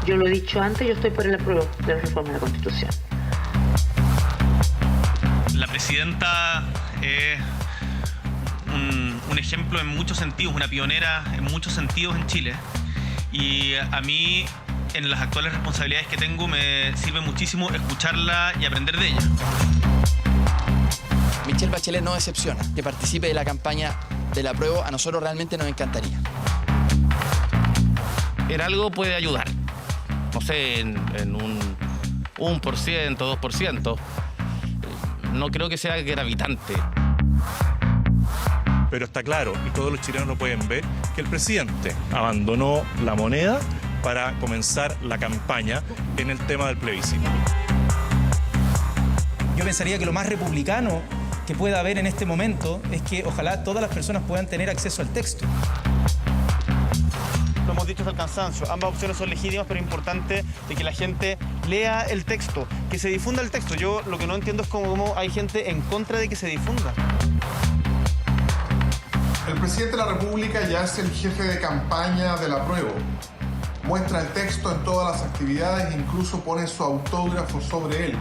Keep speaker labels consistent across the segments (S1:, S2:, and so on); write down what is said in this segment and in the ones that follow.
S1: Yo lo he dicho antes, yo estoy por el apruebo de la reforma de la Constitución.
S2: La presidenta es un ejemplo en muchos sentidos, una pionera en muchos sentidos en Chile. Y a mí, en las actuales responsabilidades que tengo, me sirve muchísimo escucharla y aprender de ella.
S3: Michelle Bachelet no decepciona. Que participe de la campaña del apruebo a nosotros realmente nos encantaría.
S4: En algo puede ayudar. No sé, en un 1%, 2%. No creo que sea gravitante.
S5: Pero está claro, y todos los chilenos lo pueden ver, que el presidente abandonó la moneda para comenzar la campaña en el tema del plebiscito.
S6: Yo pensaría que lo más republicano que pueda haber en este momento es que ojalá todas las personas puedan tener acceso al texto.
S7: Lo hemos dicho hasta el cansancio, ambas opciones son legítimas, pero es importante de que la gente lea el texto, que se difunda el texto. Yo lo que no entiendo es cómo hay gente en contra de que se difunda.
S8: El presidente de la República ya es el jefe de campaña del apruebo. Muestra el texto en todas las actividades e incluso pone su autógrafo sobre él.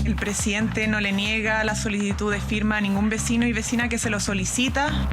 S9: El presidente no le niega la solicitud de firma a ningún vecino y vecina que se lo solicita.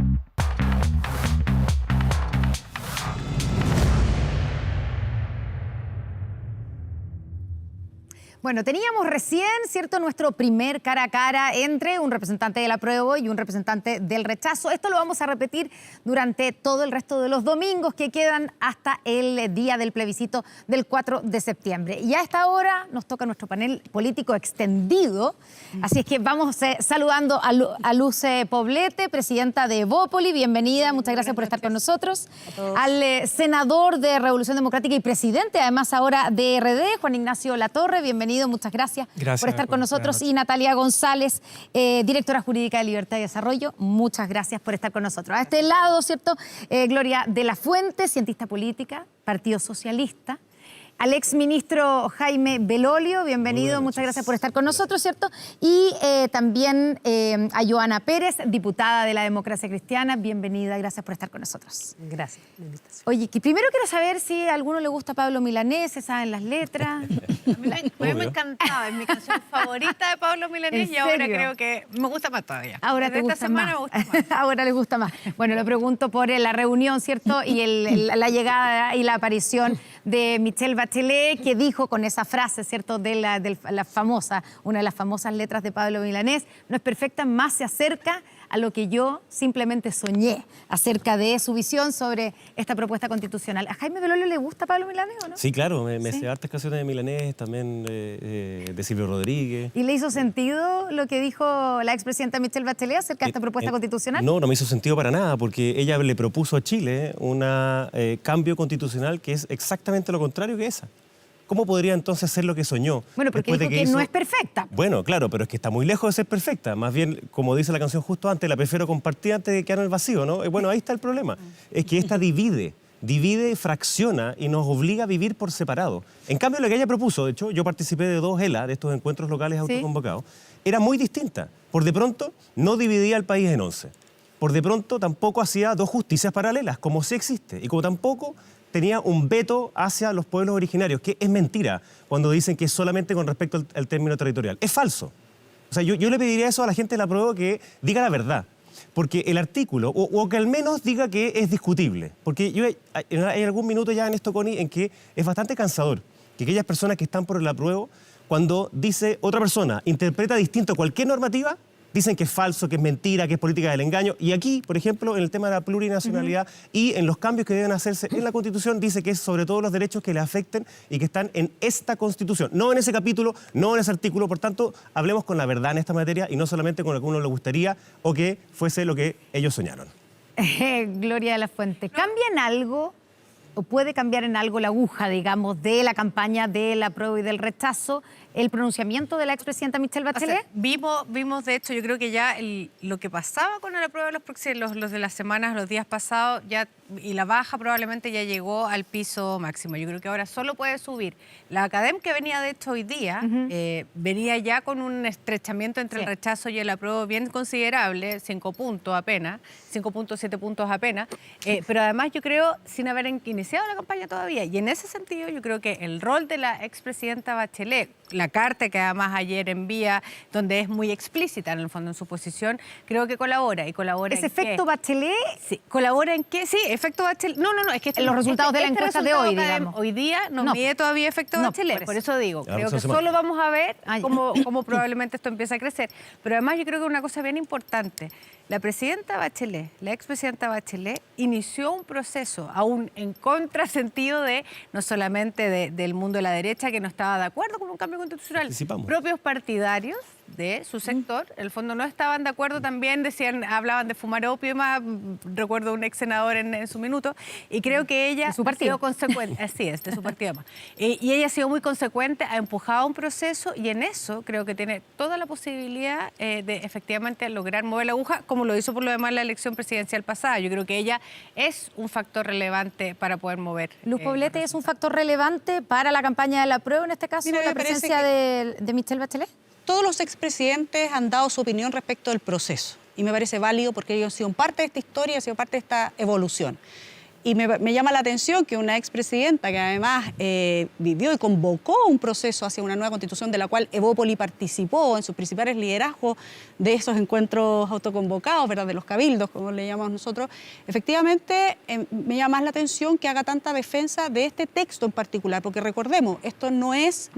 S10: Bueno, teníamos recién, ¿cierto?, nuestro primer cara a cara entre un representante del apruebo y un representante del rechazo. Esto lo vamos a repetir durante todo el resto de los domingos que quedan hasta el día del plebiscito del 4 de septiembre. Y a esta hora nos toca nuestro panel político extendido. Así es que vamos saludando a Luce Poblete, presidenta de Evópoli. Bienvenida, muchas gracias por estar con nosotros. Al senador de Revolución Democrática y presidente, además ahora de RD, Juan Ignacio Latorre. Bienvenido, muchas gracias por estar con nosotros. Y Natalia González, directora jurídica de Libertad y Desarrollo, muchas gracias por estar con nosotros. A este lado, ¿cierto? Gloria de la Fuente, cientista política, Partido Socialista. Al exministro Jaime Belolio, bienvenido, muchas gracias por estar con nosotros, ¿cierto? Y también a Joana Pérez, diputada de la Democracia Cristiana, bienvenida, gracias por estar con nosotros.
S1: Gracias por la invitación.
S10: Oye, que primero quiero saber si a alguno le gusta Pablo Milanés, se saben las letras.
S11: A mí me encantaba, es mi canción favorita de Pablo Milanés y ahora creo que me gusta más todavía.
S10: Ahora te gusta
S11: esta semana
S10: más.
S11: me gusta más.
S10: Ahora les gusta más. Bueno, lo pregunto por la reunión, ¿cierto? Y la llegada y la aparición de Michelle Bachelet, que dijo con esa frase, ¿cierto? De la famosa, una de las famosas letras de Pablo Milanés, no es perfecta, más se acerca a lo que yo simplemente soñé acerca de su visión sobre esta propuesta constitucional. ¿A Jaime Belolio le gusta Pablo Milanés o no?
S12: Sí, claro, me sé hartas canciones de Milanés, también de Silvio Rodríguez.
S10: ¿Y le hizo sentido lo que dijo la expresidenta Michelle Bachelet acerca de esta propuesta constitucional?
S12: No me hizo sentido para nada, porque ella le propuso a Chile un cambio constitucional que es exactamente lo contrario que esa. ¿Cómo podría entonces ser lo que soñó?
S10: Bueno, porque dijo que no es perfecta.
S12: Bueno, claro, pero es que está muy lejos de ser perfecta. Más bien, como dice la canción justo antes, la prefiero compartir antes de quedar en el vacío, ¿no? Bueno, ahí está el problema. Es que esta divide, fracciona y nos obliga a vivir por separado. En cambio, lo que ella propuso, de hecho, yo participé de 2 ELA, de estos encuentros locales autoconvocados, era muy distinta. Por de pronto, no dividía el país en 11. Por de pronto, tampoco hacía 2 justicias paralelas, como sí existe. Y como tampoco tenía un veto hacia los pueblos originarios, que es mentira cuando dicen que es solamente con respecto al término territorial. Es falso. O sea, yo le pediría eso a la gente de la prueba, que diga la verdad. Porque el artículo, o que al menos diga que es discutible. Porque hay algún minuto ya en esto, Connie, en que es bastante cansador que aquellas personas que están por el apruebo, cuando dice otra persona, interpreta distinto cualquier normativa, dicen que es falso, que es mentira, que es política del engaño. Y aquí, por ejemplo, en el tema de la plurinacionalidad y en los cambios que deben hacerse en la Constitución, dice que es sobre todo los derechos que le afecten y que están en esta Constitución. No en ese capítulo, no en ese artículo. Por tanto, hablemos con la verdad en esta materia y no solamente con lo que a uno le gustaría o que fuese lo que ellos soñaron.
S10: Gloria de la Fuente, ¿cambia en algo o puede cambiar en algo la aguja, digamos, de la campaña del apruebo y del rechazo el pronunciamiento de la expresidenta Michelle Bachelet?
S11: O sea, vimos de hecho, yo creo que ya lo que pasaba con el apruebo de los de las semanas, los días pasados, ya, y la baja probablemente ya llegó al piso máximo. Yo creo que ahora solo puede subir. La Academ, que venía de hecho hoy día, venía ya con un estrechamiento entre el rechazo y el apruebo bien considerable, 5 puntos apenas, 5.7 puntos apenas, pero además yo creo, sin haber iniciado la campaña todavía, y en ese sentido yo creo que el rol de la expresidenta Bachelet, la carta que además ayer envía, donde es muy explícita en el fondo en su posición, creo que colabora. ¿Y colabora
S10: ¿Ese
S11: en qué?
S10: efecto Bachelet?
S11: Sí, ¿colabora en qué? Sí, efecto Bachelet. No, es que...
S10: Los resultados de la encuesta de hoy, digamos.
S11: Hoy día no mide todavía efecto Bachelet, por eso digo, creo que solo vamos a ver cómo probablemente esto empieza a crecer. Pero además yo creo que una cosa bien importante, la presidenta Bachelet, la expresidenta Bachelet, inició un proceso aún en contrasentido de, no solamente del mundo de la derecha que no estaba de acuerdo con un cambio constitucional, propios partidarios de su sector, en el fondo no estaban de acuerdo también, hablaban de fumar opio y más, recuerdo un ex senador en su minuto, y creo que ella ha sido consecuente, así es, de su partido más, y ella ha sido muy consecuente, ha empujado un proceso y en eso creo que tiene toda la posibilidad de efectivamente lograr mover la aguja, como lo hizo por lo demás la elección presidencial pasada. Yo creo que ella es un factor relevante para poder mover.
S10: Luz Poblete, ¿es un factor relevante para la campaña del apruebo, en este caso, la presencia de Michelle Bachelet?
S13: Todos los expresidentes han dado su opinión respecto del proceso y me parece válido porque ellos han sido parte de esta historia, han sido parte de esta evolución. Y me llama la atención que una expresidenta que además vivió y convocó un proceso hacia una nueva constitución de la cual Evópoli participó en sus principales liderazgos de esos encuentros autoconvocados, ¿verdad?, de los cabildos, como le llamamos nosotros, efectivamente me llama más la atención que haga tanta defensa de este texto en particular, porque recordemos, esto no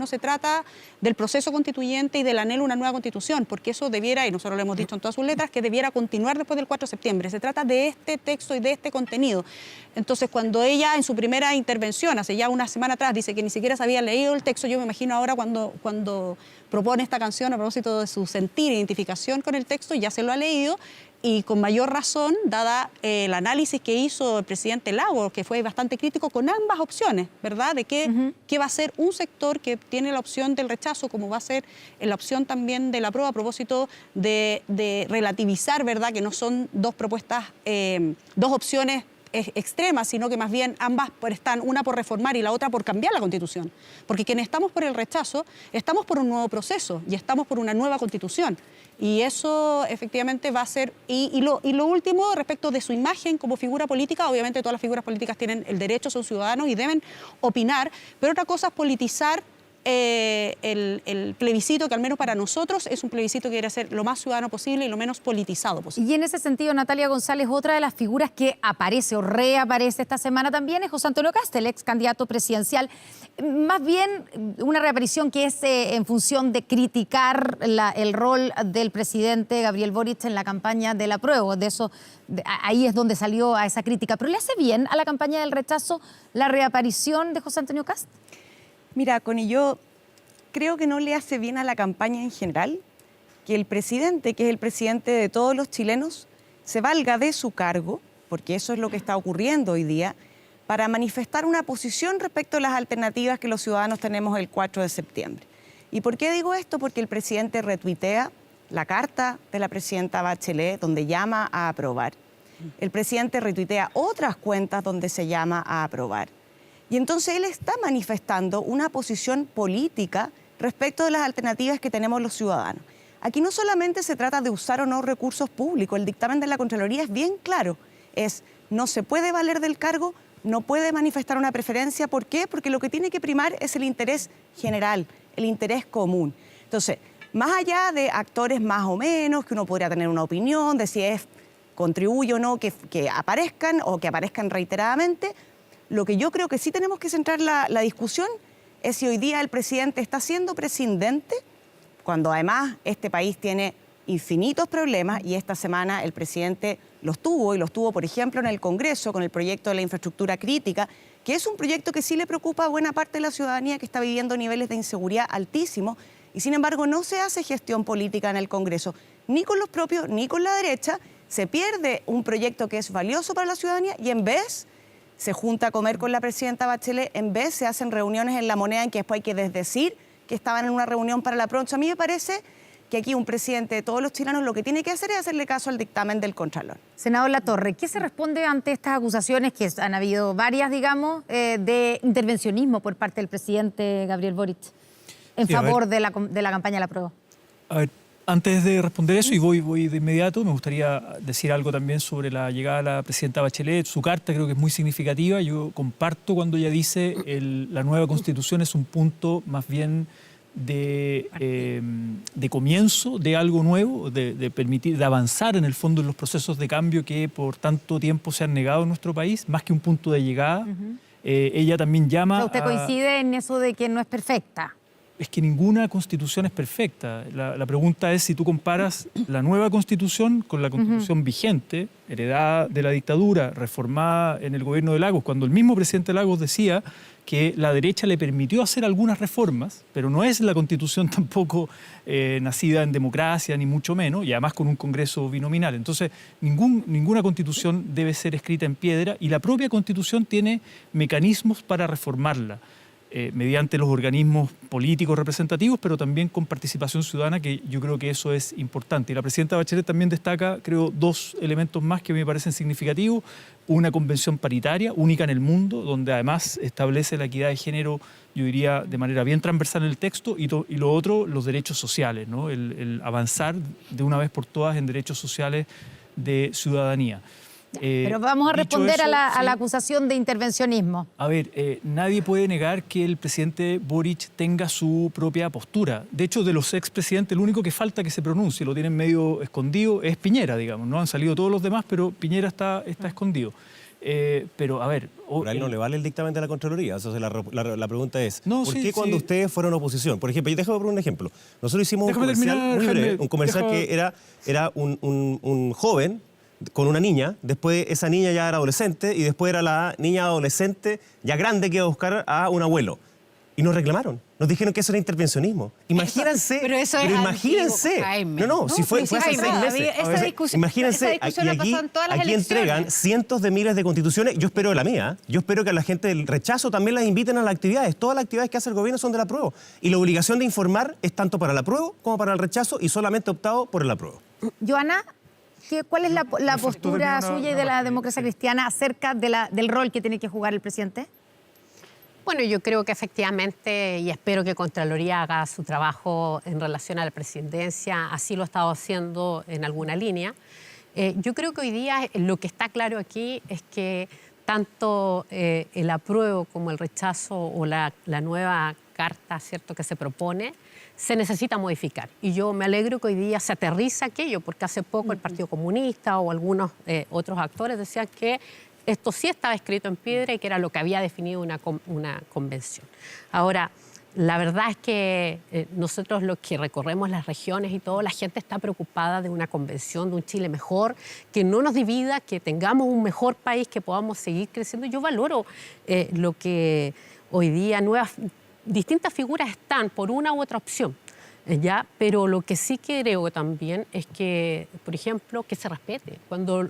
S13: se trata del proceso constituyente y del anhelo a una nueva constitución, porque eso debiera, y nosotros lo hemos dicho en todas sus letras, que debiera continuar después del 4 de septiembre. Se trata de este texto y de este contenido. Entonces, cuando ella en su primera intervención, hace ya una semana atrás, dice que ni siquiera se había leído el texto, yo me imagino ahora cuando propone esta canción a propósito de su sentir e identificación con el texto, ya se lo ha leído y con mayor razón, dada el análisis que hizo el presidente Lagos, que fue bastante crítico con ambas opciones, ¿verdad? De qué va a ser un sector que tiene la opción del rechazo, como va a ser la opción también de la apruebo, a propósito de relativizar, ¿verdad? Que no son dos propuestas, dos opciones extremas, sino que más bien ambas están, una por reformar y la otra por cambiar la Constitución. Porque quienes estamos por el rechazo, estamos por un nuevo proceso y estamos por una nueva Constitución. Y eso efectivamente va a ser... Y lo último, respecto de su imagen como figura política, obviamente todas las figuras políticas tienen el derecho, son ciudadanos y deben opinar, pero otra cosa es politizar el plebiscito, que al menos para nosotros es un plebiscito que quiere ser lo más ciudadano posible y lo menos politizado posible.
S10: Y en ese sentido, Natalia González, otra de las figuras que aparece o reaparece esta semana también es José Antonio Kast, el ex candidato presidencial. Más bien una reaparición que es en función de criticar el rol del presidente Gabriel Boric en la campaña del apruebo. Ahí es donde salió a esa crítica. ¿Pero le hace bien a la campaña del rechazo la reaparición de José Antonio Kast?
S14: Mira, Connie, yo creo que no le hace bien a la campaña en general que el presidente, que es el presidente de todos los chilenos, se valga de su cargo, porque eso es lo que está ocurriendo hoy día, para manifestar una posición respecto a las alternativas que los ciudadanos tenemos el 4 de septiembre. ¿Y por qué digo esto? Porque el presidente retuitea la carta de la presidenta Bachelet donde llama a aprobar. El presidente retuitea otras cuentas donde se llama a aprobar. Y entonces él está manifestando una posición política respecto de las alternativas que tenemos los ciudadanos. Aquí no solamente se trata de usar o no recursos públicos, el dictamen de la Contraloría es bien claro, no se puede valer del cargo, no puede manifestar una preferencia. ¿Por qué? Porque lo que tiene que primar es el interés general, el interés común. Entonces, más allá de actores más o menos, que uno podría tener una opinión de si contribuye o no que aparezcan o que aparezcan reiteradamente, lo que yo creo que sí tenemos que centrar la discusión es si hoy día el presidente está siendo presidente, cuando además este país tiene infinitos problemas y esta semana el presidente los tuvo, por ejemplo, en el Congreso con el proyecto de la infraestructura crítica, que es un proyecto que sí le preocupa a buena parte de la ciudadanía que está viviendo niveles de inseguridad altísimos y sin embargo no se hace gestión política en el Congreso, ni con los propios ni con la derecha, se pierde un proyecto que es valioso para la ciudadanía y en vez se junta a comer con la presidenta Bachelet, en vez se hacen reuniones en La Moneda en que después hay que desdecir que estaban en una reunión para la pronto. A mí me parece que aquí un presidente de todos los chilenos lo que tiene que hacer es hacerle caso al dictamen del Contralor.
S10: Senador Latorre, ¿qué se responde ante estas acusaciones, que han habido varias, digamos, de intervencionismo por parte del presidente Gabriel Boric en favor de la campaña de la prueba?
S15: A ver, antes de responder eso, y voy de inmediato, me gustaría decir algo también sobre la llegada de la presidenta Bachelet. Su carta creo que es muy significativa. Yo comparto cuando ella dice la nueva Constitución es un punto más bien de comienzo de algo nuevo, de permitir, de avanzar en el fondo en los procesos de cambio que por tanto tiempo se han negado en nuestro país, más que un punto de llegada. Ella también llama...
S10: ¿Usted coincide en eso de que no es perfecta?
S15: Es que ninguna constitución es perfecta. La pregunta es si tú comparas la nueva constitución con la constitución vigente, heredada de la dictadura, reformada en el gobierno de Lagos, cuando el mismo presidente Lagos decía que la derecha le permitió hacer algunas reformas, pero no es la constitución tampoco nacida en democracia, ni mucho menos, y además con un Congreso binominal. Entonces, ninguna constitución debe ser escrita en piedra, y la propia constitución tiene mecanismos para reformarla. Mediante los organismos políticos representativos, pero también con participación ciudadana, que yo creo que eso es importante. Y la presidenta Bachelet también destaca, creo, dos elementos más que me parecen significativos. Una convención paritaria, única en el mundo, donde además establece la equidad de género, yo diría, de manera bien transversal en el texto, y lo otro, los derechos sociales, ¿no? El avanzar de una vez por todas en derechos sociales de ciudadanía.
S10: Pero vamos a responder
S15: eso,
S10: a la acusación de intervencionismo.
S15: A ver, nadie puede negar que el presidente Boric tenga su propia postura. De hecho, de los expresidentes, el único que falta que se pronuncie, lo tienen medio escondido, es Piñera, digamos. No han salido todos los demás, pero Piñera está escondido. Pero, a ver...
S12: Pero a él no le vale el dictamen de la Contraloría. Entonces, la pregunta es, ¿por qué cuando
S15: sí.
S12: ustedes fueron oposición? Por ejemplo, y déjame poner un ejemplo. Nosotros hicimos un comercial muy breve, un comercial que era un joven con una niña, después esa niña ya era adolescente y después era la niña adolescente ya grande que iba a buscar a un abuelo. Y nos reclamaron, nos dijeron que eso era intervencionismo. Imagínense,
S11: pero eso es
S12: imagínense.
S11: Antiguo,
S12: no, si fue hace 6 meses. Imagínense, aquí entregan cientos de miles de constituciones. Yo espero la mía, yo espero que a la gente del rechazo también las inviten a las actividades. Todas las actividades que hace el gobierno son del apruebo. Y la obligación de informar es tanto para el apruebo como para el rechazo, y solamente optado por el apruebo.
S10: Joana, ¿cuál es la postura suya y de la democracia cristiana acerca del rol que tiene que jugar el presidente?
S16: Bueno, yo creo que efectivamente, y espero que Contraloría haga su trabajo en relación a la presidencia, así lo ha estado haciendo en alguna línea. Yo creo que hoy día lo que está claro aquí es que tanto el apruebo como el rechazo o la nueva carta, ¿cierto?, que se propone, se necesita modificar. Y yo me alegro que hoy día se aterriza aquello, porque hace poco el Partido Comunista o algunos otros actores decían que esto sí estaba escrito en piedra y que era lo que había definido una convención. Ahora, la verdad es que nosotros los que recorremos las regiones y todo, la gente está preocupada de una convención, de un Chile mejor, que no nos divida, que tengamos un mejor país, que podamos seguir creciendo. Yo valoro lo que hoy día distintas figuras están por una u otra opción, ¿ya? Pero lo que sí creo también es que, por ejemplo, que se respete. Cuando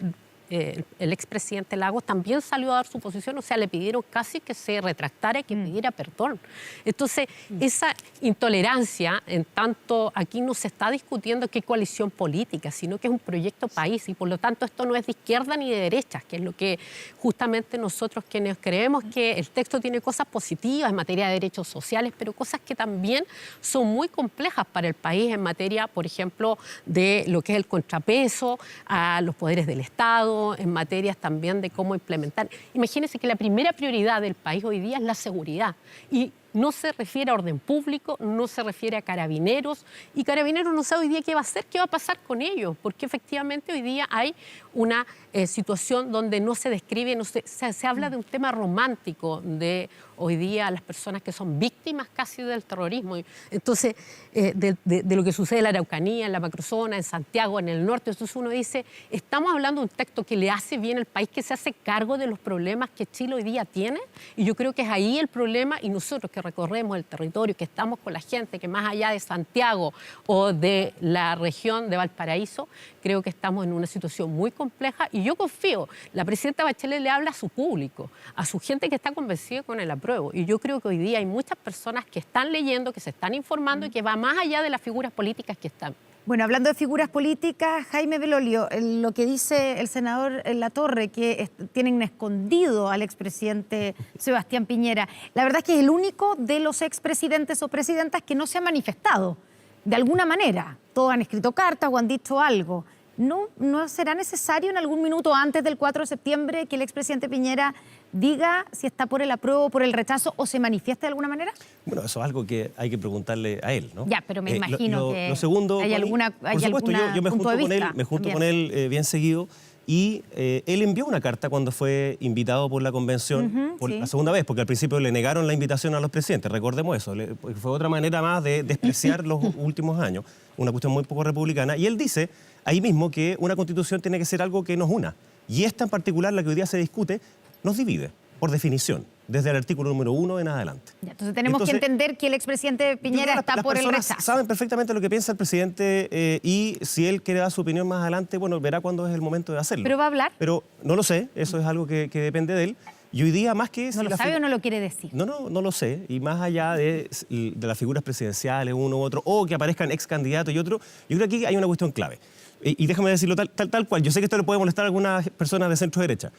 S16: el expresidente Lagos también salió a dar su posición, o sea, le pidieron casi que se retractara y que pidiera perdón. Entonces, esa intolerancia, en tanto aquí no se está discutiendo qué coalición política, sino que es un proyecto país, y por lo tanto esto no es de izquierda ni de derecha, que es lo que justamente nosotros quienes creemos que el texto tiene cosas positivas en materia de derechos sociales, pero cosas que también son muy complejas para el país en materia, por ejemplo, de lo que es el contrapeso a los poderes del Estado, en materias también de cómo implementar. Imagínense que la primera prioridad del país hoy día es la seguridad, y no se refiere a orden público, no se refiere a carabineros, y Carabineros no sabe hoy día qué va a hacer, qué va a pasar con ellos, porque efectivamente hoy día hay una situación donde no se describe, se habla de un tema romántico de hoy día las personas que son víctimas casi del terrorismo. Entonces, de lo que sucede en la Araucanía, en la macrozona, en Santiago, en el norte. Entonces uno dice, estamos hablando de un texto que le hace bien al país, que se hace cargo de los problemas que Chile hoy día tiene, y yo creo que es ahí el problema, y nosotros que que recorremos el territorio, que estamos con la gente, que más allá de Santiago o de la región de Valparaíso, creo que estamos en una situación muy compleja y yo confío, la presidenta Bachelet le habla a su público, a su gente que está convencida con el apruebo, y yo creo que hoy día hay muchas personas que están leyendo, que se están informando y que va más allá de las figuras políticas que están.
S10: Bueno, hablando de figuras políticas, Jaime Belolio, lo que dice el senador Latorre, que tienen escondido al expresidente Sebastián Piñera, la verdad es que es el único de los expresidentes o presidentas que no se ha manifestado de alguna manera. Todos han escrito cartas o han dicho algo. ¿No será necesario en algún minuto antes del 4 de septiembre que el expresidente Piñera diga si está por el apruebo o por el rechazo o se manifieste de alguna manera?
S12: Bueno, eso es algo que hay que preguntarle a él, ¿no?
S10: Ya, pero me imagino que
S12: lo segundo,
S10: hay alguna
S12: por supuesto, yo me junto con él bien seguido y él envió una carta cuando fue invitado por la convención por la segunda vez, porque al principio le negaron la invitación a los presidentes, recordemos eso, fue otra manera más de despreciar los últimos años, una cuestión muy poco republicana, y él dice ahí mismo que una constitución tiene que ser algo que nos una, y esta en particular, la que hoy día se discute, nos divide, por definición, desde el artículo número 1 en adelante.
S10: Ya, entonces tenemos que entender que el expresidente Piñera está por el rechazo.
S12: Saben perfectamente lo que piensa el presidente y si él quiere dar su opinión más adelante, bueno, verá cuándo es el momento de hacerlo.
S10: ¿Pero va a hablar?
S12: Pero no lo sé, eso es algo que depende de él. Y hoy día más que...
S10: ¿No lo sabe o no lo quiere decir?
S12: No lo sé. Y más allá de las figuras presidenciales, uno u otro, o que aparezcan ex candidatos y otro, yo creo que aquí hay una cuestión clave. Y déjame decirlo tal cual. Yo sé que esto le puede molestar a algunas personas de centro-derecha.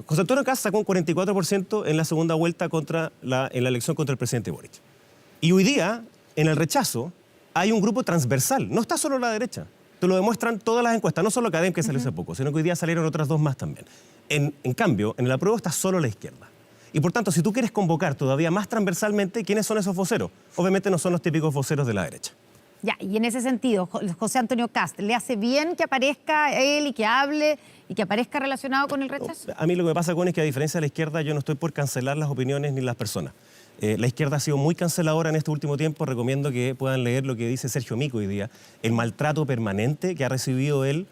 S12: José Antonio Kast sacó un 44% en la segunda vuelta en la elección contra el presidente Boric. Y hoy día, en el rechazo, hay un grupo transversal. No está solo la derecha. Te lo demuestran todas las encuestas, no solo Academ, que salió hace poco, sino que hoy día salieron otras dos más también. En cambio, en el apruebo está solo la izquierda. Y por tanto, si tú quieres convocar todavía más transversalmente, ¿quiénes son esos voceros? Obviamente no son los típicos voceros de la derecha.
S10: Ya, y en ese sentido, José Antonio Kast, ¿le hace bien que aparezca él y que hable y que aparezca relacionado con el rechazo?
S12: A mí lo que me pasa con es que a diferencia de la izquierda, yo no estoy por cancelar las opiniones ni las personas. La izquierda ha sido muy canceladora en este último tiempo. Recomiendo que puedan leer lo que dice Sergio Mico hoy día, el maltrato permanente que ha recibido él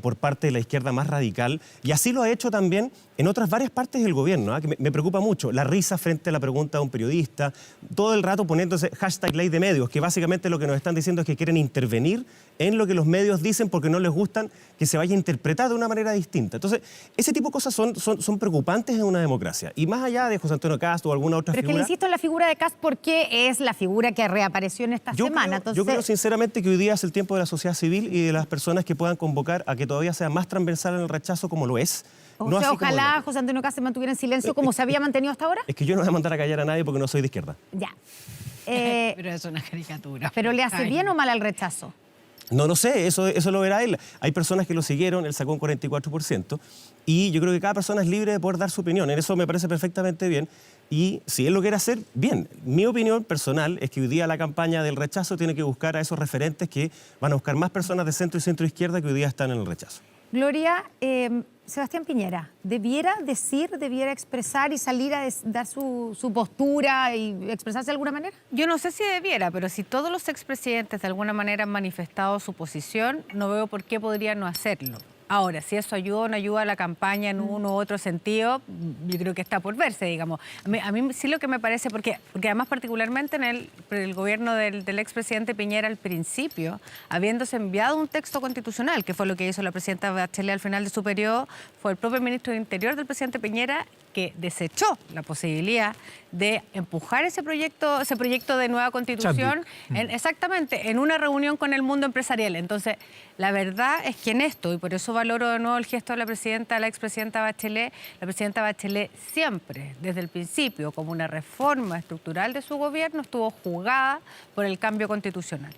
S12: por parte de la izquierda más radical, y así lo ha hecho también en otras varias partes del gobierno, que me preocupa mucho. La risa frente a la pregunta de un periodista, todo el rato poniéndose hashtag ley de medios, que básicamente lo que nos están diciendo es que quieren intervenir en lo que los medios dicen porque no les gustan que se vaya a interpretar de una manera distinta. Entonces, ese tipo de cosas son preocupantes en una democracia. Y más allá de José Antonio Kast o alguna otra
S10: figura... Pero es que le insisto en la figura de Kast porque es la figura que reapareció en esta semana.
S12: Yo creo sinceramente que hoy día es el tiempo de la sociedad civil y de las personas que puedan convocar a que todavía sea más transversal en el rechazo como lo es.
S10: O sea, ojalá José Antonio Kast se mantuviera en silencio como se había mantenido hasta ahora.
S12: Es que yo no voy a mandar a callar a nadie porque no soy de izquierda.
S10: Ya.
S11: Pero es una caricatura.
S10: ¿Pero le hace bien o mal al rechazo?
S12: No lo sé, eso lo verá él. Hay personas que lo siguieron, él sacó un 44%, y yo creo que cada persona es libre de poder dar su opinión. En eso me parece perfectamente bien. Y si él lo quiere hacer, bien. Mi opinión personal es que hoy día la campaña del rechazo tiene que buscar a esos referentes que van a buscar más personas de centro y centro-izquierda que hoy día están en el rechazo.
S10: Gloria, Sebastián Piñera, ¿debiera expresar y salir a dar su postura y expresarse de alguna manera?
S11: Yo no sé si debiera, pero si todos los expresidentes de alguna manera han manifestado su posición, no veo por qué podrían no hacerlo. Ahora, si eso ayuda o no ayuda a la campaña en uno u otro sentido, yo creo que está por verse, digamos. A mí sí lo que me parece, porque además particularmente en el gobierno del expresidente Piñera al principio, habiéndose enviado un texto constitucional, que fue lo que hizo la presidenta Bachelet al final de su periodo, fue el propio ministro de Interior del presidente Piñera que desechó la posibilidad de empujar ese proyecto de nueva constitución exactamente en una reunión con el mundo empresarial. Entonces, la verdad es que en esto, y por eso valoro de nuevo el gesto de la expresidenta Bachelet, la presidenta Bachelet siempre, desde el principio, como una reforma estructural de su gobierno, estuvo jugada por el cambio constitucional.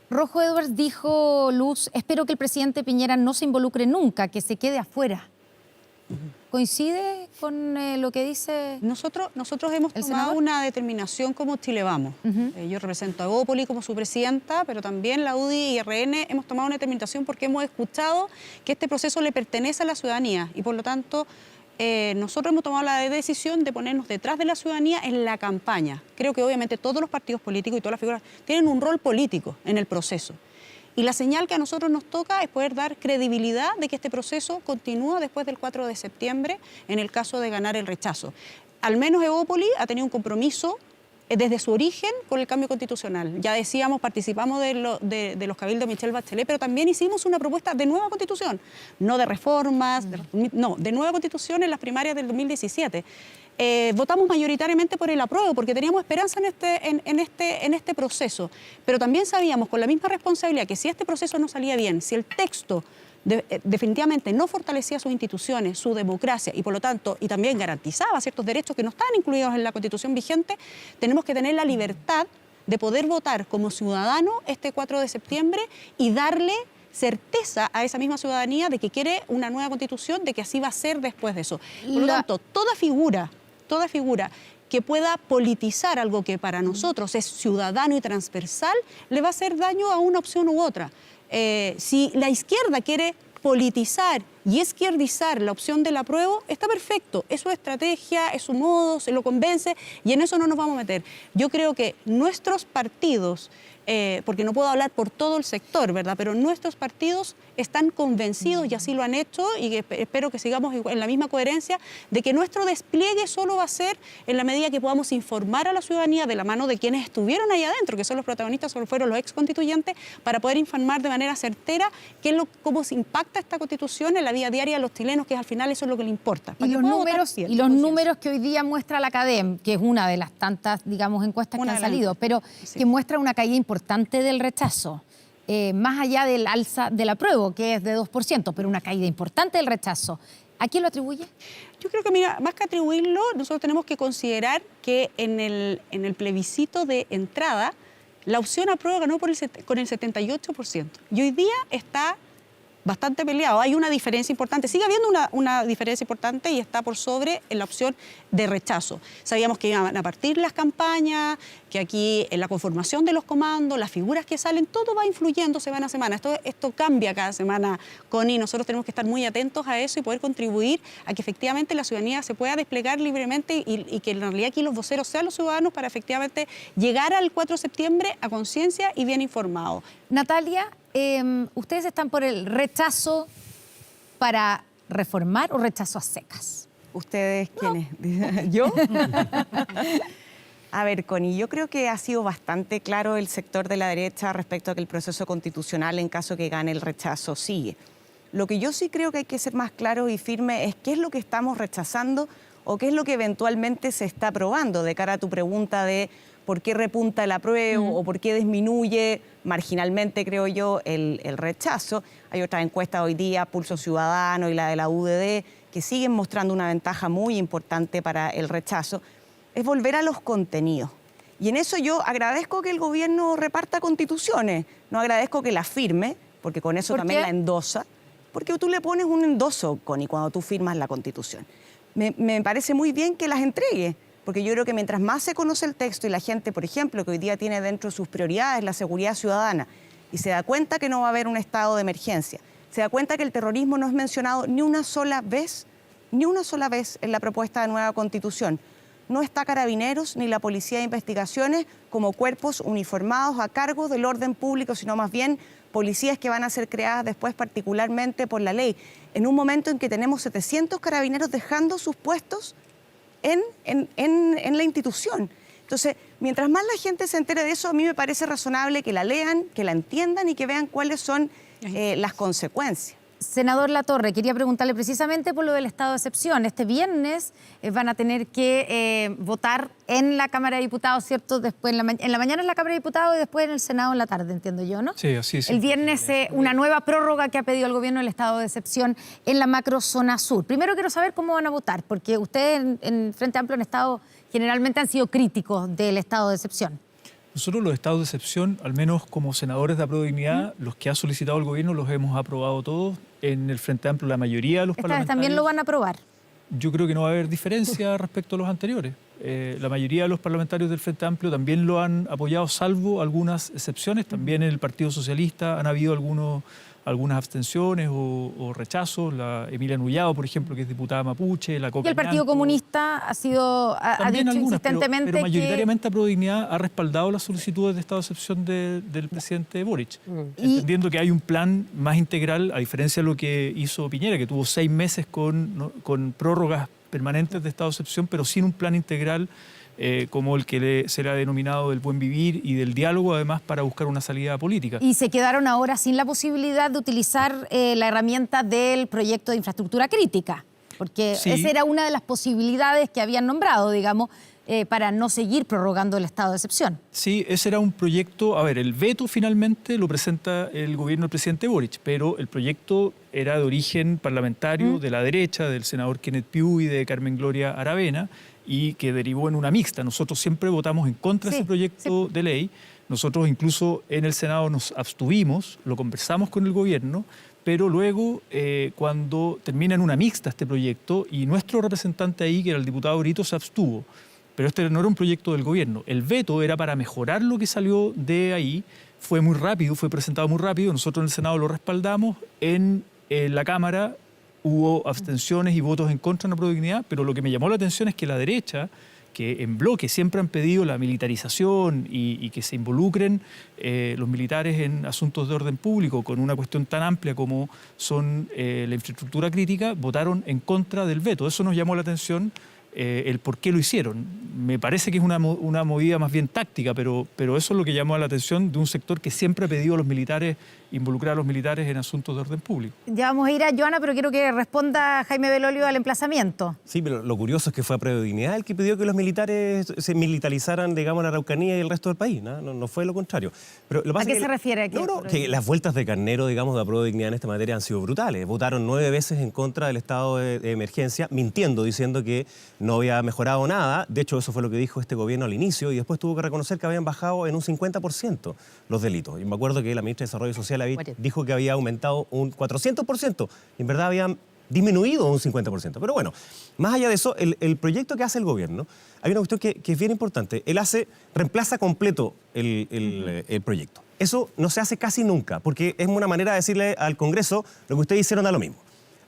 S10: Rojo Edwards dijo, Luz, espero que el presidente Piñera no se involucre nunca, que se quede afuera. ¿Coincide con lo que dice
S13: Nosotros hemos tomado una determinación como Chile Vamos. Yo represento a Evópoli como su presidenta, pero también la UDI y RN hemos tomado una determinación porque hemos escuchado que este proceso le pertenece a la ciudadanía y por lo tanto nosotros hemos tomado la decisión de ponernos detrás de la ciudadanía en la campaña. Creo que obviamente todos los partidos políticos y todas las figuras tienen un rol político en el proceso. Y la señal que a nosotros nos toca es poder dar credibilidad de que este proceso continúa después del 4 de septiembre en el caso de ganar el rechazo. Al menos Evópoli ha tenido un compromiso desde su origen con el cambio constitucional. Ya decíamos, participamos de los cabildos de Michelle Bachelet, pero también hicimos una propuesta de nueva constitución, no de reformas, de nueva constitución en las primarias del 2017. Votamos mayoritariamente por el apruebo porque teníamos esperanza en este proceso, pero también sabíamos con la misma responsabilidad que si este proceso no salía bien, si el texto definitivamente no fortalecía sus instituciones, su democracia y por lo tanto y también garantizaba ciertos derechos que no están incluidos en la Constitución vigente, tenemos que tener la libertad de poder votar como ciudadano este 4 de septiembre y darle certeza a esa misma ciudadanía de que quiere una nueva Constitución, de que así va a ser después de eso. Por lo tanto, toda figura que pueda politizar algo que para nosotros es ciudadano y transversal, le va a hacer daño a una opción u otra. Si la izquierda quiere politizar y izquierdizar la opción del apruebo, está perfecto. Es su estrategia, es su modo, se lo convence y en eso no nos vamos a meter. Yo creo que nuestros partidos, porque no puedo hablar por todo el sector, ¿verdad? Pero nuestros partidos están convencidos, y así lo han hecho, y espero que sigamos en la misma coherencia, de que nuestro despliegue solo va a ser en la medida que podamos informar a la ciudadanía de la mano de quienes estuvieron ahí adentro, que son los protagonistas, solo fueron los ex constituyentes, para poder informar de manera certera cómo se impacta esta Constitución en la vida diaria de los chilenos, que al final eso es lo que le importa.
S10: Y los números que hoy día muestra la CADEM, que es una de las tantas, digamos, encuestas que han salido, pero que muestra una caída importante del rechazo. Más allá del alza del apruebo, que es de 2%, pero una caída importante del rechazo. ¿A quién lo atribuye?
S13: Yo creo que, mira, más que atribuirlo, nosotros tenemos que considerar que en el plebiscito de entrada, la opción apruebo ganó con el 78%. Y hoy día está bastante peleado. Hay una diferencia importante. Sigue habiendo una diferencia importante y está por sobre en la opción de rechazo. Sabíamos que iban a partir las campañas, que aquí en la conformación de los comandos, las figuras que salen, todo va influyendo semana a semana. Esto cambia cada semana, Connie. Nosotros tenemos que estar muy atentos a eso y poder contribuir a que efectivamente la ciudadanía se pueda desplegar libremente y que en realidad aquí los voceros sean los ciudadanos para efectivamente llegar al 4 de septiembre a conciencia y bien informados.
S10: Natalia, ¿ustedes están por el rechazo para reformar o rechazo a secas?
S14: ¿Ustedes quiénes? ¿Yo? A ver, Connie, yo creo que ha sido bastante claro el sector de la derecha respecto a que el proceso constitucional, en caso que gane el rechazo, sigue. Lo que yo sí creo que hay que ser más claro y firme es qué es lo que estamos rechazando o qué es lo que eventualmente se está aprobando, de cara a tu pregunta de por qué repunta el apruebo o por qué disminuye marginalmente, creo yo, el rechazo. Hay otras encuestas hoy día, Pulso Ciudadano y la de la UDD, que siguen mostrando una ventaja muy importante para el rechazo. Es volver a los contenidos. Y en eso yo agradezco que el gobierno reparta constituciones, no agradezco que las firme, porque con eso también la endosa, porque tú le pones un endoso, Connie, cuando tú firmas la constitución. Me parece muy bien que las entregue, porque yo creo que mientras más se conoce el texto y la gente, por ejemplo, que hoy día tiene dentro de sus prioridades la seguridad ciudadana y se da cuenta que no va a haber un estado de emergencia, se da cuenta que el terrorismo no es mencionado ni una sola vez en la propuesta de nueva constitución. No está Carabineros ni la Policía de Investigaciones como cuerpos uniformados a cargo del orden público, sino más bien policías que van a ser creadas después particularmente por la ley. En un momento en que tenemos 700 carabineros dejando sus puestos en la institución. Entonces, mientras más la gente se entere de eso, a mí me parece razonable que la lean, que la entiendan y que vean cuáles son las consecuencias.
S10: Senador Latorre, quería preguntarle precisamente por lo del estado de excepción. Este viernes van a tener que votar en la Cámara de Diputados, ¿cierto? Después en la mañana en la Cámara de Diputados y después en el Senado en la tarde, entiendo yo, ¿no?
S15: Sí, así es.
S10: El viernes una nueva prórroga que ha pedido el gobierno del estado de excepción en la macrozona sur. Primero quiero saber cómo van a votar, porque ustedes en Frente Amplio han estado, generalmente han sido críticos del estado de excepción.
S15: Nosotros los estados de excepción, al menos como senadores de Apruebo Dignidad, los que ha solicitado el gobierno los hemos aprobado todos. En el Frente Amplio la mayoría de los parlamentarios...
S10: ¿También lo van a aprobar?
S15: Yo creo que no va a haber diferencia respecto a los anteriores. La mayoría de los parlamentarios del Frente Amplio también lo han apoyado, salvo algunas excepciones. También en el Partido Socialista han habido algunas abstenciones o rechazos. La Emilia Nullado, por ejemplo, que es diputada mapuche, la Coca.
S10: Y el Partido Comunista ha dicho insistentemente
S15: pero mayoritariamente Apruebo Dignidad ha respaldado las solicitudes de estado de excepción del presidente Boric, entendiendo que hay un plan más integral, a diferencia de lo que hizo Piñera, que tuvo 6 meses con prórrogas permanentes de estado de excepción, pero sin un plan integral como el que se le ha denominado del buen vivir y del diálogo, además, para buscar una salida política.
S10: Y se quedaron ahora sin la posibilidad de utilizar la herramienta del proyecto de infraestructura crítica, porque
S15: Sí.
S10: esa era una de las posibilidades que habían nombrado, digamos, para no seguir prorrogando el estado de excepción.
S15: Sí, ese era un proyecto, a ver, el veto finalmente lo presenta el gobierno del presidente Boric, pero el proyecto era de origen parlamentario de la derecha, del senador Kenneth Pugh y de Carmen Gloria Aravena, y que derivó en una mixta. Nosotros siempre votamos en contra de ese proyecto de ley. Nosotros incluso en el Senado nos abstuvimos, lo conversamos con el gobierno, pero luego cuando termina en una mixta este proyecto y nuestro representante ahí, que era el diputado Brito, se abstuvo. Pero este no era un proyecto del gobierno. El veto era para mejorar lo que salió de ahí. Fue muy rápido, fue presentado muy rápido. Nosotros en el Senado lo respaldamos. En la Cámara hubo abstenciones y votos en contra de la prodignidad, pero lo que me llamó la atención es que la derecha, que en bloque siempre han pedido la militarización y que se involucren los militares en asuntos de orden público con una cuestión tan amplia como son la infraestructura crítica, votaron en contra del veto. Eso nos llamó la atención. El por qué lo hicieron. Me parece que es una movida más bien táctica, pero eso es lo que llamó la atención de un sector que siempre ha pedido a los militares, involucrar a los militares en asuntos de orden público.
S10: Ya vamos a ir a Joana, pero quiero que responda Jaime Belolio al emplazamiento.
S12: Sí, pero lo curioso es que fue a Prueba de Dignidad el que pidió que los militares se militarizaran, digamos, la Araucanía y el resto del país, ¿no? No fue lo contrario. Pero lo que pasa
S10: ¿A qué
S12: es
S10: se refiere?
S12: que las vueltas de carnero, digamos, de la Prueba de Dignidad en esta materia han sido brutales. Votaron 9 veces en contra del estado de emergencia, mintiendo, diciendo que no había mejorado nada. De hecho, eso fue lo que dijo este gobierno al inicio y después tuvo que reconocer que habían bajado en un 50% los delitos. Y me acuerdo que la ministra de Desarrollo Social dijo que había aumentado un 400%. Y en verdad habían disminuido un 50%. Pero bueno, más allá de eso, el proyecto que hace el gobierno, hay una cuestión que es bien importante. Él reemplaza completo el proyecto. Eso no se hace casi nunca, porque es una manera de decirle al Congreso lo que ustedes hicieron da lo mismo.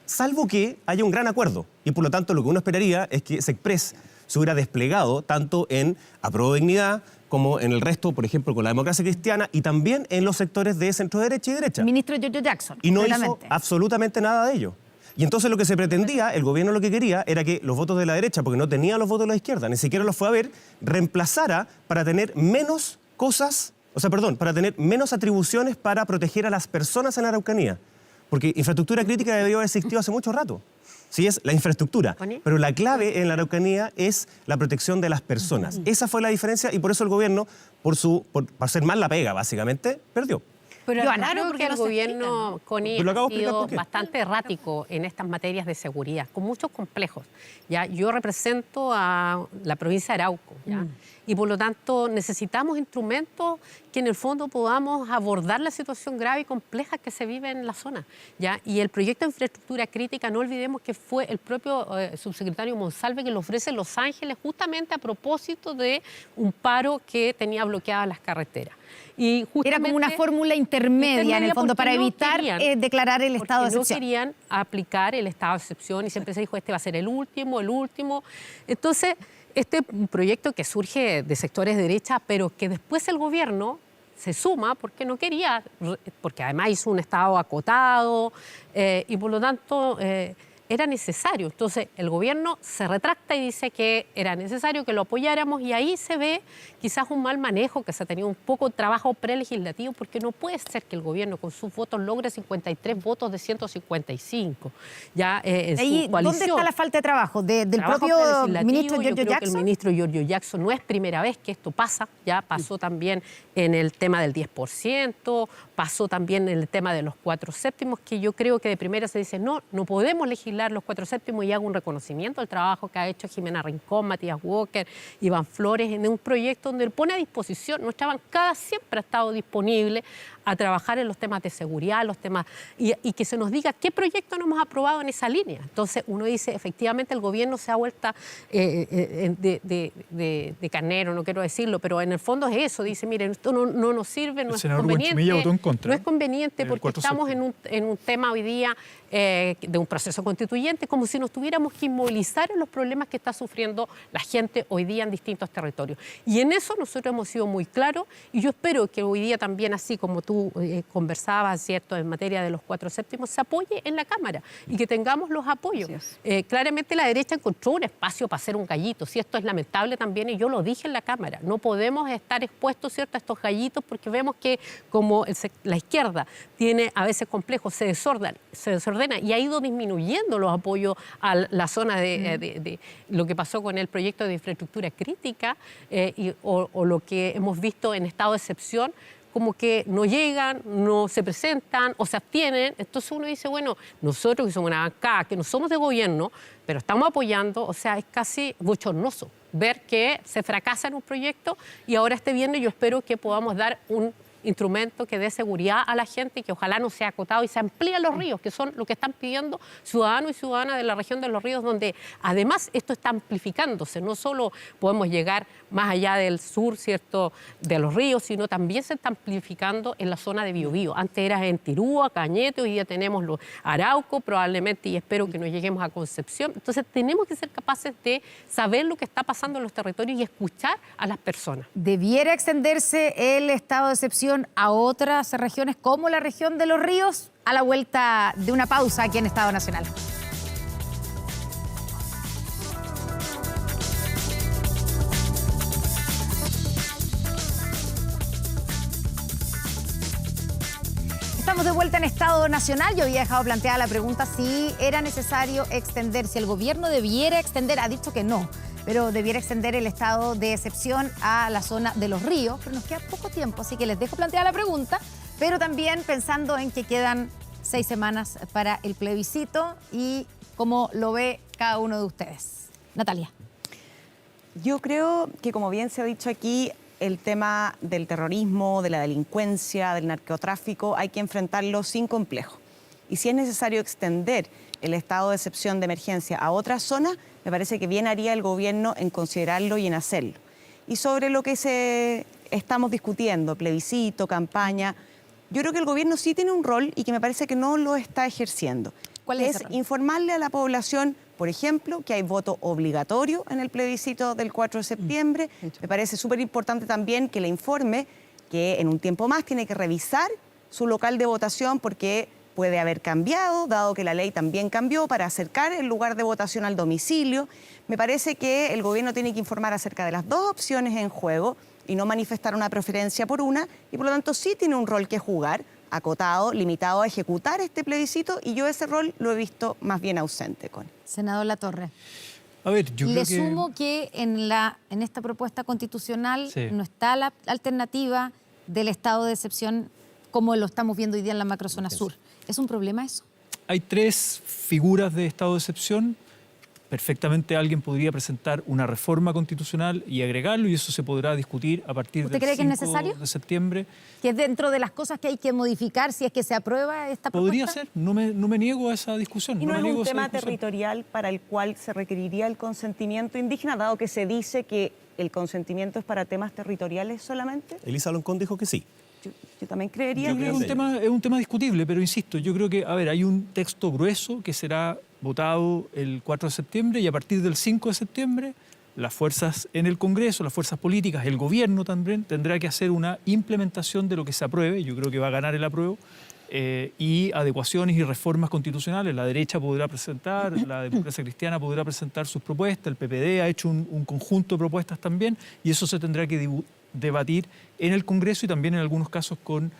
S12: Salvo que haya un gran acuerdo. Y por lo tanto, lo que uno esperaría es que SECPRES se hubiera desplegado tanto en Apruebo Dignidad como en el resto, por ejemplo, con la democracia cristiana y también en los sectores de centro-derecha y derecha.
S10: Ministro Giorgio Jackson.
S12: Y no hizo absolutamente nada de ello. Y entonces lo que se pretendía, el gobierno lo que quería era que los votos de la derecha, porque no tenía los votos de la izquierda, ni siquiera los fue a ver, reemplazara para tener menos cosas, para tener menos atribuciones para proteger a las personas en la Araucanía. Porque infraestructura crítica debió haber existido hace mucho rato. Sí, es la infraestructura. Pero la clave en la Araucanía es la protección de las personas. Esa fue la diferencia y por eso el gobierno, por hacer mal la pega, básicamente, perdió.
S16: Pero
S10: Joana,
S16: claro que el gobierno, Connie, ha sido bastante errático en estas materias de seguridad, con muchos complejos. ¿Ya? Yo represento a la provincia de Arauco, ¿ya? Y por lo tanto necesitamos instrumentos que en el fondo podamos abordar la situación grave y compleja que se vive en la zona, ¿ya? Y el proyecto de infraestructura crítica, no olvidemos que fue el propio subsecretario Monsalve que lo ofrece en Los Ángeles justamente a propósito de un paro que tenía bloqueadas las carreteras. Y
S10: era como una fórmula intermedia en el fondo para evitar declarar el estado de excepción.
S16: No querían aplicar el estado de excepción y siempre se dijo este va a ser el último. Entonces, este proyecto que surge de sectores de derecha, pero que después el gobierno se suma porque no quería, porque además hizo un estado acotado y por lo tanto era necesario. Entonces el gobierno se retracta y dice que era necesario que lo apoyáramos y ahí se ve quizás un mal manejo, que se ha tenido un poco de trabajo prelegislativo, porque no puede ser que el gobierno con sus votos logre 53 votos de 155 ya en su coalición.
S10: ¿Dónde está la falta de trabajo? ¿Del propio ministro Giorgio Jackson?
S16: Que el ministro Giorgio Jackson no es primera vez que esto pasa, ya pasó también en el tema del 10%, pasó también en el tema de los 4 séptimos, que yo creo que de primera se dice no podemos legislar los 4 séptimos y hago un reconocimiento al trabajo que ha hecho Jimena Rincón, Matías Walker, Iván Flores, en un proyecto donde pone a disposición, nuestra bancada siempre ha estado disponible a trabajar en los temas de seguridad, los temas y que se nos diga qué proyecto no hemos aprobado en esa línea. Entonces uno dice, efectivamente el gobierno se ha vuelto de carnero, no quiero decirlo, pero en el fondo es eso, dice, miren, esto no nos sirve, no es conveniente.
S15: Votó en contra,
S16: no es conveniente porque estamos en un tema hoy día de un proceso constituyente, como si nos tuviéramos que inmovilizar en los problemas que está sufriendo la gente hoy día en distintos territorios. Y en eso nosotros hemos sido muy claros y yo espero que hoy día también, así como tú tú conversabas, ¿cierto?, en materia de los 4/7, se apoye en la Cámara y que tengamos los apoyos. Claramente la derecha encontró un espacio para hacer un gallito, si esto es lamentable también, y yo lo dije en la Cámara, no podemos estar expuestos, ¿cierto?, a estos gallitos, porque vemos que como la izquierda tiene a veces complejos, se desordena y ha ido disminuyendo los apoyos a la zona de lo que pasó con el proyecto de infraestructura crítica o lo que hemos visto en estado de excepción, como que no llegan, no se presentan o se abstienen. Entonces uno dice, bueno, nosotros que somos una bancada, que no somos de gobierno, pero estamos apoyando, o sea, es casi bochornoso ver que se fracasa en un proyecto y ahora este viernes yo espero que podamos dar un instrumento que dé seguridad a la gente y que ojalá no sea acotado y se amplíen los ríos, que son lo que están pidiendo ciudadanos y ciudadanas de la región de los ríos, donde además esto está amplificándose. No solo podemos llegar más allá del sur, ¿cierto?, de los ríos, sino también se está amplificando en la zona de Biobío. Antes era en Tirúa, Cañete, hoy día tenemos los Arauco, probablemente, y espero que no lleguemos a Concepción. Entonces tenemos que ser capaces de saber lo que está pasando en los territorios y escuchar a las personas.
S10: ¿Debiera extenderse el estado de excepción a otras regiones como la región de los ríos? A la vuelta de una pausa aquí en Estado Nacional. Estamos de vuelta en Estado Nacional. Yo había dejado planteada la pregunta si era necesario extender, si el gobierno debiera extender, ha dicho que no, pero debiera extender el estado de excepción a la zona de los ríos, pero nos queda poco tiempo, así que les dejo planteada la pregunta, pero también pensando en que quedan 6 semanas para el plebiscito y cómo lo ve cada uno de ustedes. Natalia.
S14: Yo creo que, como bien se ha dicho aquí, el tema del terrorismo, de la delincuencia, del narcotráfico, hay que enfrentarlo sin complejo. Y si es necesario extender el estado de excepción de emergencia a otras zonas, me parece que bien haría el gobierno en considerarlo y en hacerlo. Y sobre lo que estamos discutiendo, plebiscito, campaña, yo creo que el gobierno sí tiene un rol y que me parece que no lo está ejerciendo.
S10: ¿Cuál es?
S14: Informarle a la población, por ejemplo, que hay voto obligatorio en el plebiscito del 4 de septiembre. Me parece súper importante también que le informe que en un tiempo más tiene que revisar su local de votación porque puede haber cambiado, dado que la ley también cambió, para acercar el lugar de votación al domicilio. Me parece que el gobierno tiene que informar acerca de las dos opciones en juego y no manifestar una preferencia por una, y por lo tanto sí tiene un rol que jugar, acotado, limitado a ejecutar este plebiscito, y yo ese rol lo he visto más bien ausente.
S10: Senador Latorre.
S15: A ver, yo creo que...
S10: sumo que en esta propuesta constitucional no está la alternativa del estado de excepción como lo estamos viendo hoy día en la macrozona sur. ¿Es un problema eso?
S15: Hay 3 figuras de estado de excepción. Perfectamente alguien podría presentar una reforma constitucional y agregarlo, y eso se podrá discutir a partir del 5 de septiembre.
S10: ¿Que es dentro de las cosas que hay que modificar si es que se aprueba esta propuesta?
S15: Podría ser, no me niego a esa discusión.
S14: ¿Y no
S15: me
S14: es
S15: niego
S14: un
S15: a esa
S14: tema
S15: discusión
S14: territorial para el cual se requeriría el consentimiento indígena, dado que se dice que el consentimiento es para temas territoriales solamente?
S12: Elisa Loncón dijo que sí.
S14: Yo también creería
S15: que es un tema discutible, pero insisto, yo creo que, hay un texto grueso que será votado el 4 de septiembre y a partir del 5 de septiembre las fuerzas en el Congreso, las fuerzas políticas, el gobierno también tendrá que hacer una implementación de lo que se apruebe. Yo creo que va a ganar el apruebo. Y adecuaciones y reformas constitucionales. La derecha podrá presentar, la democracia cristiana podrá presentar sus propuestas, el PPD ha hecho un conjunto de propuestas también, y eso se tendrá que debatir en el Congreso y también en algunos casos con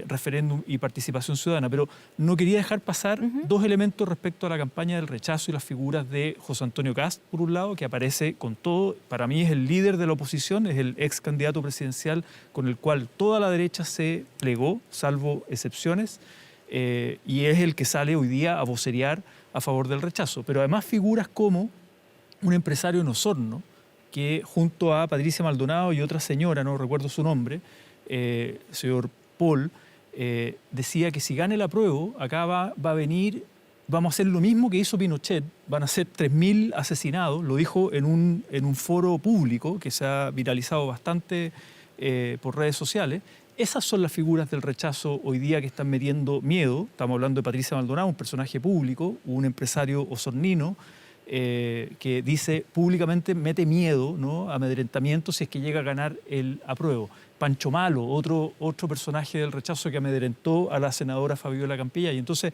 S15: referéndum y participación ciudadana. Pero no quería dejar pasar 2 elementos respecto a la campaña del rechazo y las figuras de José Antonio Kast, por un lado, que aparece con todo, para mí es el líder de la oposición, es el ex candidato presidencial con el cual toda la derecha se plegó, salvo excepciones, y es el que sale hoy día a vocerear a favor del rechazo. Pero además figuras como un empresario en Osorno, que junto a Patricia Maldonado y otra señora, no recuerdo su nombre, señor Paul, decía que si gana el apruebo, acá va a venir, vamos a hacer lo mismo que hizo Pinochet, van a ser 3.000 asesinados, lo dijo en un foro público que se ha viralizado bastante por redes sociales. Esas son las figuras del rechazo hoy día que están metiendo miedo. Estamos hablando de Patricia Maldonado, un personaje público, un empresario osornino, que dice públicamente, mete miedo, ¿no?, amedrentamiento si es que llega a ganar el apruebo. Pancho Malo, otro personaje del rechazo que amedrentó a la senadora Fabiola Campilla. Y entonces,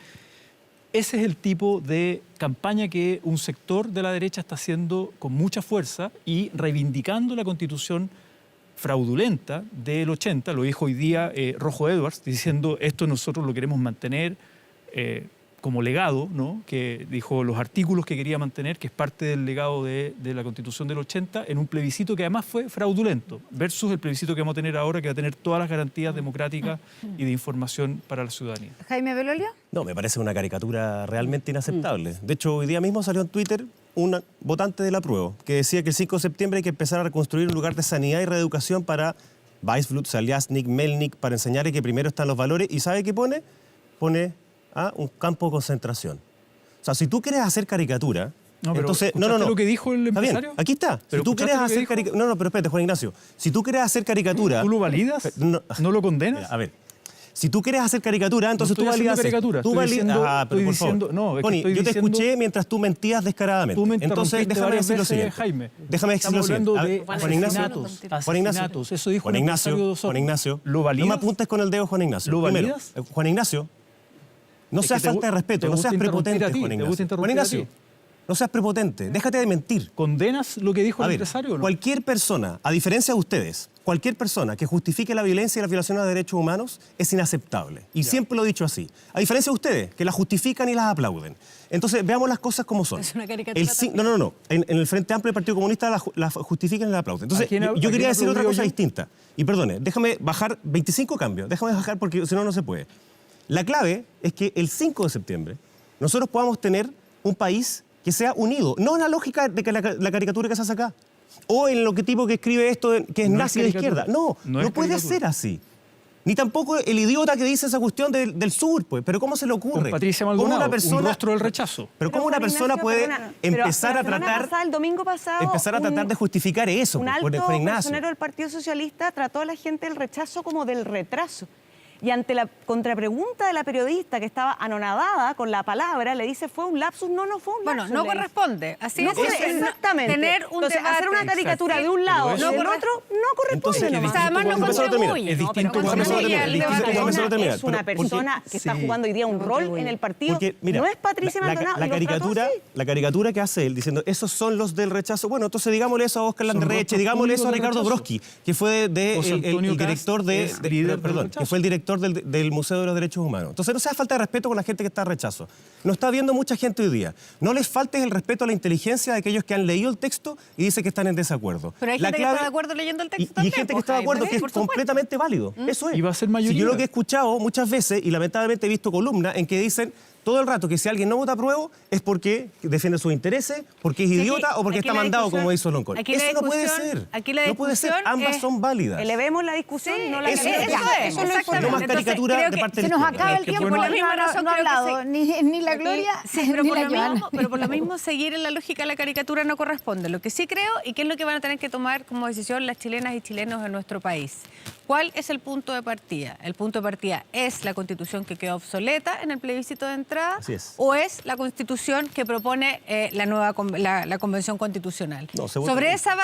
S15: ese es el tipo de campaña que un sector de la derecha está haciendo con mucha fuerza y reivindicando la Constitución fraudulenta del 80. Lo dijo hoy día Rojo Edwards, diciendo esto nosotros lo queremos mantener como legado, ¿no?, que dijo los artículos que quería mantener, que es parte del legado de la Constitución del 80, en un plebiscito que además fue fraudulento, versus el plebiscito que vamos a tener ahora, que va a tener todas las garantías democráticas y de información para la ciudadanía.
S10: Jaime Belolio.
S12: No, me parece una caricatura realmente inaceptable. De hecho, hoy día mismo salió en Twitter un votante del apruebo que decía que el 5 de septiembre hay que empezar a reconstruir un lugar de sanidad y reeducación para Weisblut, Saliasnik, Melnik, para enseñar que primero están los valores. ¿Y sabe qué pone? Pone un campo de concentración. O sea, si tú quieres hacer caricatura, entonces... No,
S15: lo que dijo el empresario?
S12: Está bien, aquí está. Si tú quieres hacer caricatura... No, pero espérate, Juan Ignacio. Si tú quieres hacer caricatura...
S15: ¿Tú lo validas? ¿No lo condenas?
S12: A ver. Si tú quieres hacer caricatura, entonces tú validas...
S15: Tú validas...
S12: pero por favor. Pony, yo te escuché mientras tú mentías descaradamente.
S15: Tú me
S12: entonces, déjame decir lo siguiente.
S15: Jaime.
S12: Déjame decir lo siguiente. Juan Ignacio.
S15: Eso dijo el empresario.
S12: Juan Ignacio.
S15: ¿Lo validas?
S12: No me apuntes con el dedo, Juan Ignacio.
S15: ¿Lo validas?
S12: Juan Ignacio. No seas falta de respeto, no seas prepotente, Juan Ignacio. Juan Ignacio, no seas prepotente, déjate de mentir.
S15: ¿Condenas lo que dijo el empresario o no?
S12: Cualquier persona, a diferencia de ustedes, cualquier persona que justifique la violencia y la violación de derechos humanos es inaceptable. Y siempre lo he dicho así. A diferencia de ustedes, que la justifican y las aplauden. Entonces, veamos las cosas como son.
S11: Es una caricatura.
S12: No. En el Frente Amplio del Partido Comunista la justifican y la aplauden. Entonces, yo quería decir otra cosa distinta. Y perdone, déjame bajar 25 cambios. Déjame bajar porque si no, no se puede. La clave es que el 5 de septiembre nosotros podamos tener un país que sea unido, no en la lógica de que la caricatura que se hace acá, o en lo que tipo que escribe esto, que es nazi de izquierda. No puede ser así. Ni tampoco el idiota que dice esa cuestión del sur, pues. Pero ¿cómo se le ocurre?
S15: Con Patricia Maldonado, un rostro del rechazo.
S12: Pero ¿cómo una persona puede empezar a tratar...
S14: El domingo pasado...
S12: Empezar a tratar de justificar eso,
S14: un
S12: Juan
S14: alto
S12: Ignacio.
S14: funcionario del Partido Socialista trató a la gente del rechazo como del retraso. Y ante la contrapregunta de la periodista, que estaba anonadada con la palabra, le dice, ¿fue un lapsus? No fue un lapsus.
S11: Bueno, no corresponde. Así es.
S14: Exactamente.
S11: Tener un debate.
S14: Hacer una caricatura de un lado y del otro no corresponde.
S11: Además no contribuye.
S15: Es distinto
S14: es una persona que está jugando hoy día un rol en el partido.
S12: Porque, mira,
S14: no es Patricia Maldonado.
S12: La caricatura que hace él diciendo, esos son los del rechazo. Bueno, entonces digámosle eso a Óscar Landerreche, digámosle eso a Ricardo Brodsky, que fue el director que fue el director del Museo de los Derechos Humanos. Entonces no sea falta de respeto con la gente que está a rechazo. Nos está viendo mucha gente hoy día. No les faltes el respeto a la inteligencia de aquellos que han leído el texto y dicen que están en desacuerdo.
S11: Pero hay gente que está de acuerdo leyendo el texto
S12: y hay gente que está de acuerdo, que es completamente válido. Eso es.
S15: Y va a ser mayoría.
S12: Si yo lo que he escuchado muchas veces, y lamentablemente he visto columnas en que dicen todo el rato que si alguien no vota apruebo es porque defiende sus intereses, porque es idiota o porque está mandado, como hizo Loncón. Eso no puede ser. No puede ser. Ambas son válidas.
S14: Elevemos la discusión, no la
S12: eso es
S14: no
S12: más caricatura de parte de la izquierda.
S10: Se nos acaba el tiempo.
S11: Por la misma razón
S10: no ha hablado ni la Gloria ni la Joana.
S11: Pero por lo mismo seguir en la lógica de la caricatura no corresponde. Lo que sí creo, y que es lo que van a tener que tomar como decisión las chilenas y chilenos en nuestro país. ¿Cuál es el punto de partida? El punto de partida es la Constitución que quedó obsoleta en el plebiscito de entrada, o es la Constitución que propone la Convención Constitucional. Sobre esa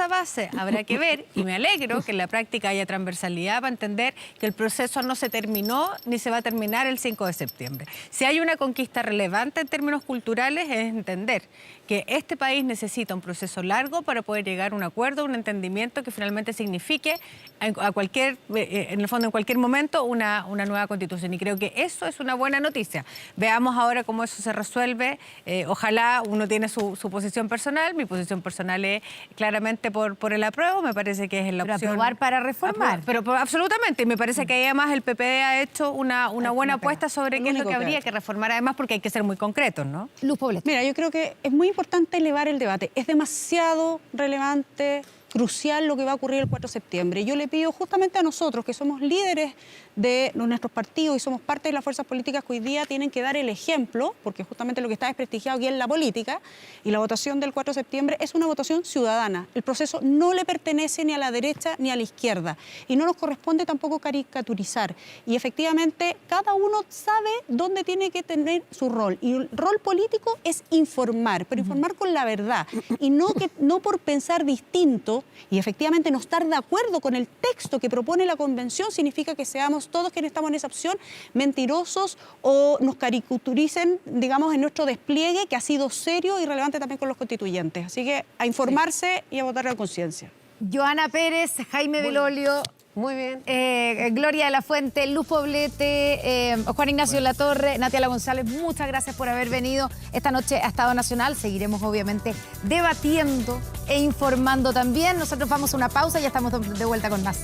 S11: base habrá que ver, y me alegro que en la práctica haya transversalidad para entender que el proceso no se terminó ni se va a terminar el 5 de septiembre. Si hay una conquista relevante en términos culturales es entender que este país necesita un proceso largo para poder llegar a un acuerdo, un entendimiento que finalmente signifique en el fondo, en cualquier momento, una nueva Constitución. Y creo que eso es una buena noticia. Veamos ahora cómo eso se resuelve. Ojalá uno tiene su posición personal. Mi posición personal es claramente por el apruebo. Me parece que es la opción.
S10: Aprobar para reformar.
S11: Pero absolutamente. Y me parece que además el PPD ha hecho una buena apuesta sobre qué es lo que habría que reformar, además porque hay que ser muy concretos, ¿no?
S10: Luz Poblete.
S13: Mira, yo creo que es muy importante elevar el debate. Es demasiado relevante crucial lo que va a ocurrir el 4 de septiembre. Yo le pido justamente a nosotros, que somos líderes de nuestros partidos y somos parte de las fuerzas políticas que hoy día tienen que dar el ejemplo, porque justamente lo que está desprestigiado aquí es la política, y la votación del 4 de septiembre es una votación ciudadana. El proceso no le pertenece ni a la derecha ni a la izquierda, y no nos corresponde tampoco caricaturizar. Y efectivamente, cada uno sabe dónde tiene que tener su rol, y el rol político es informar, pero informar con la verdad, y no por pensar distinto, y efectivamente no estar de acuerdo con el texto que propone la convención, significa que seamos todos quienes estamos en esa opción mentirosos o nos caricaturicen, digamos, en nuestro despliegue, que ha sido serio y relevante también con los constituyentes. Así que a informarse y a votar a conciencia.
S10: Joana Pérez, Jaime Belolio.
S16: Muy bien.
S10: Gloria de la Fuente, Luz Poblete, Juan Ignacio Latorre, Natalia González, muchas gracias por haber venido esta noche a Estado Nacional. Seguiremos obviamente debatiendo e informando también. Nosotros vamos a una pausa y ya estamos de vuelta con más.